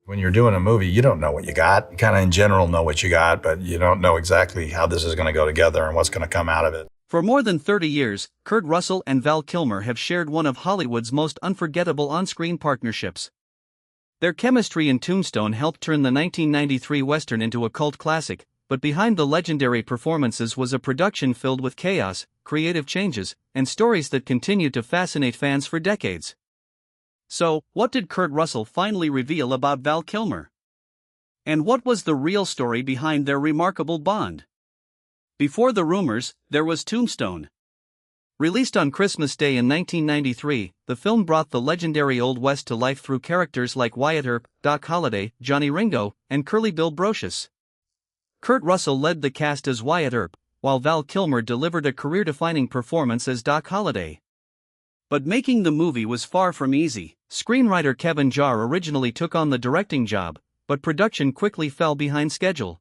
When you're doing a movie, you don't know what you got. You kind of in general know what you got, but you don't know exactly how this is going to go together and what's going to come out of it. For more than 30 years, Kurt Russell and Val Kilmer have shared one of Hollywood's most unforgettable on-screen partnerships. Their chemistry in Tombstone helped turn the 1993 Western into a cult classic, but behind the legendary performances was a production filled with chaos, creative changes, and stories that continued to fascinate fans for decades. So, what did Kurt Russell finally reveal about Val Kilmer? And what was the real story behind their remarkable bond? Before the rumors, there was Tombstone. Released on Christmas Day in 1993, the film brought the legendary Old West to life through characters like Wyatt Earp, Doc Holliday, Johnny Ringo, and Curly Bill Brocious. Kurt Russell led the cast as Wyatt Earp, while Val Kilmer delivered a career-defining performance as Doc Holliday. But making the movie was far from easy. Screenwriter Kevin Jarre originally took on the directing job, but production quickly fell behind schedule.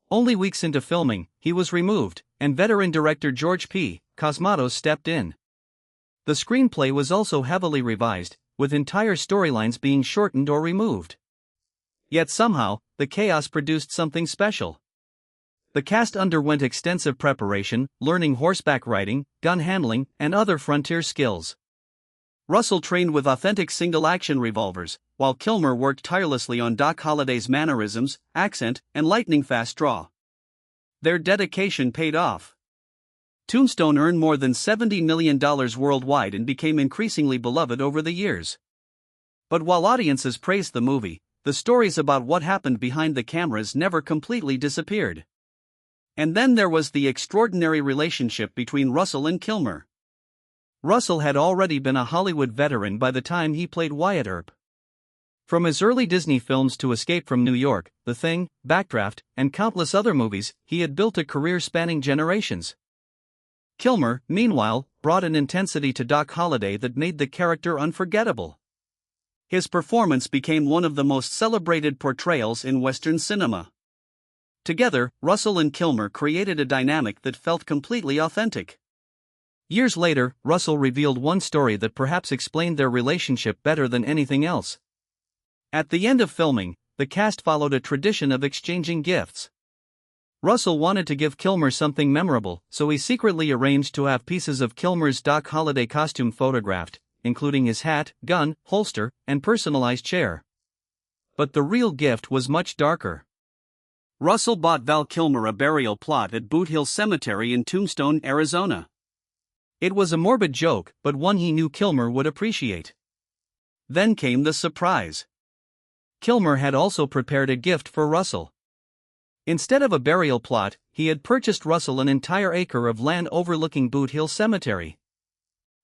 Only weeks into filming, he was removed, and veteran director George P. Cosmatos stepped in. The screenplay was also heavily revised, with entire storylines being shortened or removed. Yet somehow, the chaos produced something special. The cast underwent extensive preparation, learning horseback riding, gun handling, and other frontier skills. Russell trained with authentic single-action revolvers, while Kilmer worked tirelessly on Doc Holliday's mannerisms, accent, and lightning-fast draw. Their dedication paid off. Tombstone earned more than $70 million worldwide and became increasingly beloved over the years. But while audiences praised the movie, the stories about what happened behind the cameras never completely disappeared. And then there was the extraordinary relationship between Russell and Kilmer. Russell had already been a Hollywood veteran by the time he played Wyatt Earp. From his early Disney films to Escape from New York, The Thing, Backdraft, and countless other movies, he had built a career spanning generations. Kilmer, meanwhile, brought an intensity to Doc Holliday that made the character unforgettable. His performance became one of the most celebrated portrayals in Western cinema. Together, Russell and Kilmer created a dynamic that felt completely authentic. Years later, Russell revealed one story that perhaps explained their relationship better than anything else. At the end of filming, the cast followed a tradition of exchanging gifts. Russell wanted to give Kilmer something memorable, so he secretly arranged to have pieces of Kilmer's Doc Holliday costume photographed, including his hat, gun, holster, and personalized chair. But the real gift was much darker. Russell bought Val Kilmer a burial plot at Boot Hill Cemetery in Tombstone, Arizona. It was a morbid joke, but one he knew Kilmer would appreciate. Then came the surprise. Kilmer had also prepared a gift for Russell. Instead of a burial plot, he had purchased Russell an entire acre of land overlooking Boot Hill Cemetery.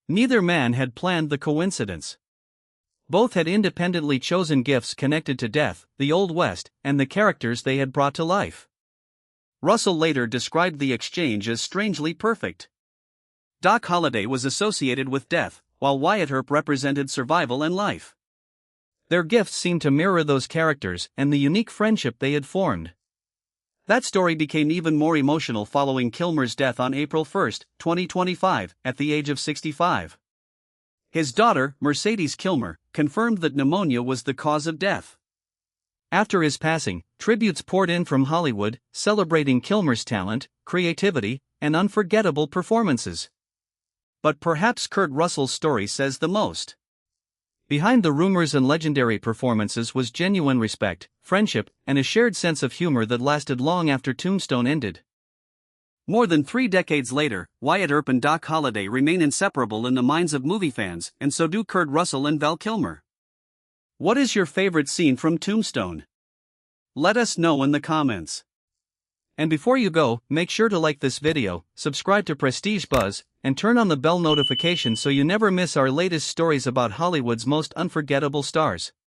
Neither man had planned the coincidence. Both had independently chosen gifts connected to death, the Old West, and the characters they had brought to life. Russell later described the exchange as strangely perfect. Doc Holliday was associated with death, while Wyatt Earp represented survival and life. Their gifts seemed to mirror those characters and the unique friendship they had formed. That story became even more emotional following Kilmer's death on April 1, 2025, at the age of 65. His daughter, Mercedes Kilmer, confirmed that pneumonia was the cause of death. After his passing, tributes poured in from Hollywood, celebrating Kilmer's talent, creativity, and unforgettable performances. But perhaps Kurt Russell's story says the most. Behind the rumors and legendary performances was genuine respect, friendship, and a shared sense of humor that lasted long after Tombstone ended. More than 3 decades later, Wyatt Earp and Doc Holliday remain inseparable in the minds of movie fans, and so do Kurt Russell and Val Kilmer. What is your favorite scene from Tombstone? Let us know in the comments. And before you go, make sure to like this video, subscribe to Prestige Buzz, and turn on the bell notification so you never miss our latest stories about Hollywood's most unforgettable stars.